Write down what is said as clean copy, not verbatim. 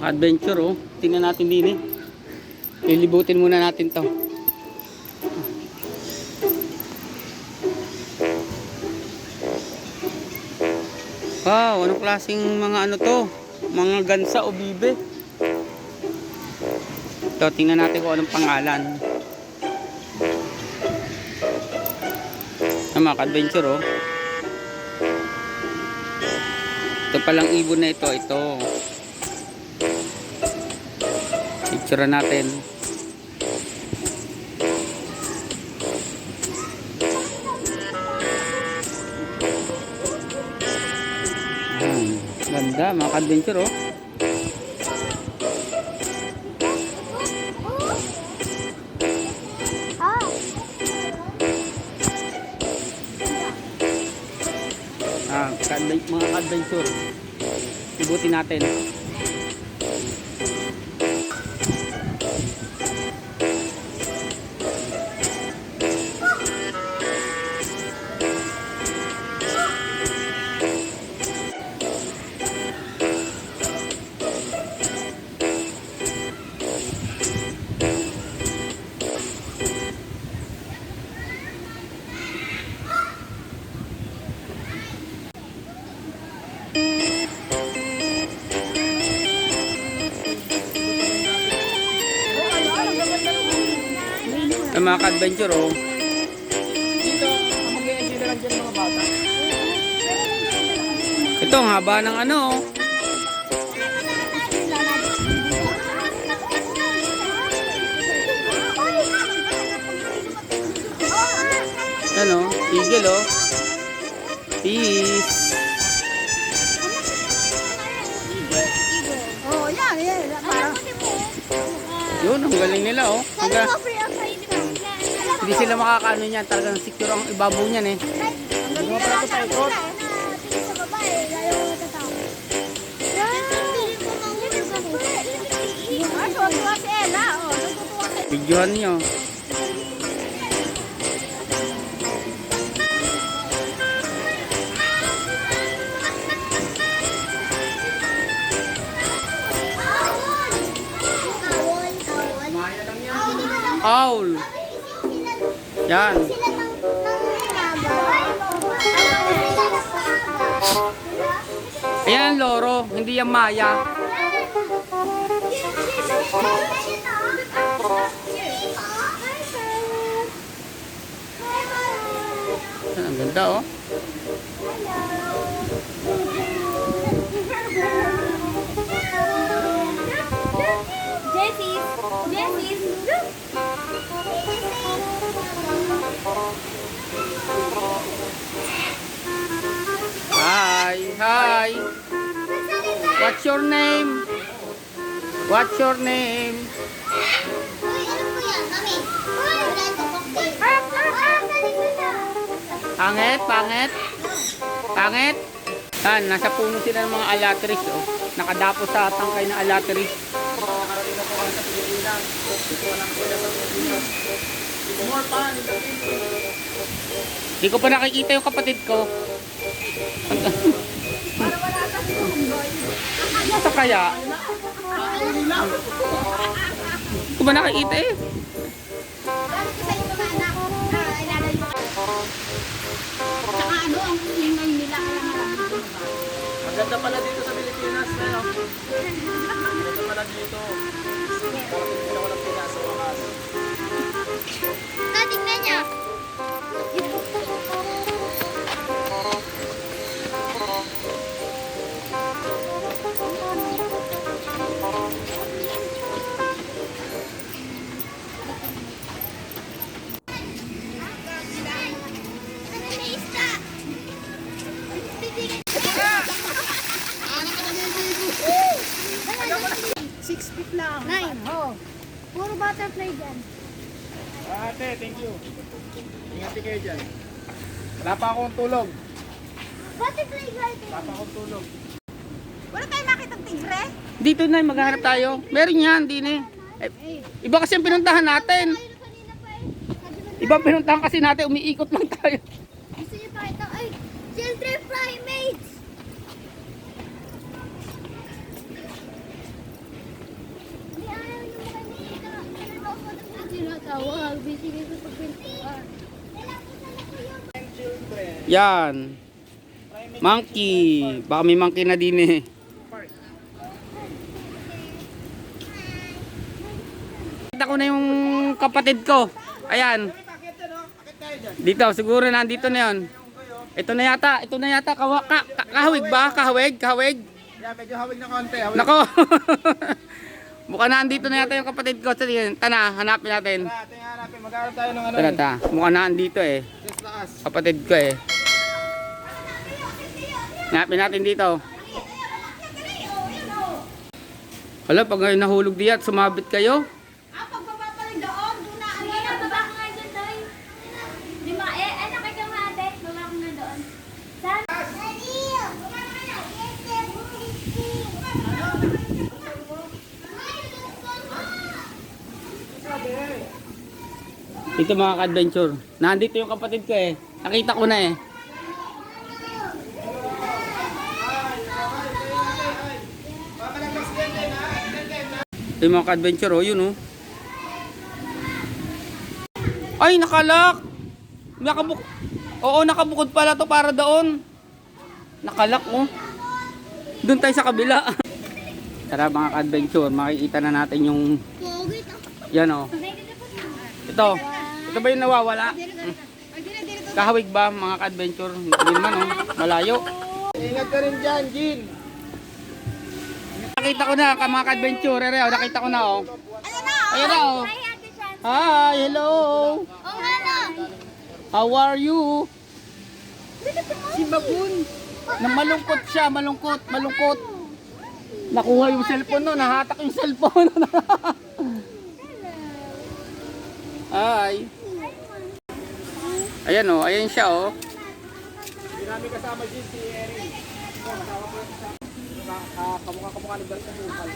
Mga adventure oh. Tingnan natin din eh. Lilibutin muna natin to. Wow, anong klaseng mga ano to? Mga gansa o bibe. Ito, tingnan natin kung anong pangalan. Mga adventure oh. Ito palang ibon na ito. Ito. Picture natin. Ganda mga adventure oh. Mga adventure. Ibutin natin. Mga ka-adventure oh. Dito, mag-i-enjoy lang dyan mga bata. Ito ang haba ng ano oh. Ano, eagle oh. Peace. Oh, yan. Yun, ang galing nila oh. Hindi sila makakaano niyan, talagang secure ang ibabaw niyan eh. Hindi mo pala ito sa ikot. Videohan niyo. Owl. Yan. Ayan loro, hindi yan maya. Ang ganda oh. Hi. What's your name? What's your name? Pangit. Yan, nasa puno sila ng mga alatris oh. Nakadapo sa tangkay ng alatris. Di ko pa nakikita yung kapatid ko. Nasa kaya? Di ko ba nakikita eh? Saka ano ang ingay nila Maganda pala dito sa Pilipinas na yun. Maganda pala dito. Parating sila ko ng Pinas sa wakas. tignan niya. Lang. 9. Oh. Puro butterfly dyan. Ate, thank you. Ingat kayo dyan. Wala pa akong tulog. Butterfly garden. Wala pa akong tulog. Wala tayong makitang tigre? Dito na, maghanap tayo. Meron yan, di na eh. Iba kasi ang pinuntahan natin. Iba pinuntahan kasi natin, umiikot lang tayo. Gusto niyo pa ito? Ay, children primates. Tawag, busy kayo sa pagpintuan. Yan. Monkey. Baka may monkey na din eh. Kita ko na yung kapatid ko. Ayan. Dito, siguro nandito na yun. Ito na yata. Kahawig ba? Kahawig? Yeah, medyo hawig na konti. Hawig. Nako. Mukha na andito na yata yung kapatid ko. Sige, tana, hanapin natin. Tara, tingnan hanapin. Magkaroon tayo ng ano Tara, eh. ta. Mukha na andito eh. Just lakas. Kapatid ko eh. Hanapin natin dito. Hala, pag ngayon nahulog diyan, sumabit kayo. Pagbaba pa rin doon, doon na. Ano na, baba ko nga dyan, Day. Di ba, ano kay kang ate? Baba ko nga doon. Saan? Ito mga ka-adventure. Nandito yung kapatid ko eh. Nakita ko na eh. Ito yung mga ka-adventure oh, yun oh. Ay, nakalak! Oo, nakabukod pala to para doon. Nakalak oh. Doon tayo sa kabila. Tara mga ka-adventure, makikita na natin yung... Yan oh. Ito ba yung nawawala? Kahawig ba mga ka-adventure? Hindi naman oh, malayo. Ingat ka rin dyan, Jin. Nakita ko na mga ka-adventure, nakita ko na oh. Ayan na oh. Hi, Ate Shan. Hi, hello. Oo nga na. How are you? Si Baboon. Na malungkot siya, malungkot. Nakuha yung cellphone no, nahatak yung cellphone. Hi. Ayan oh, ayan siya oh. Hindi namin kasama Jin, si Erin. Kasama ko sa kamukha ni Bert sa Bukal.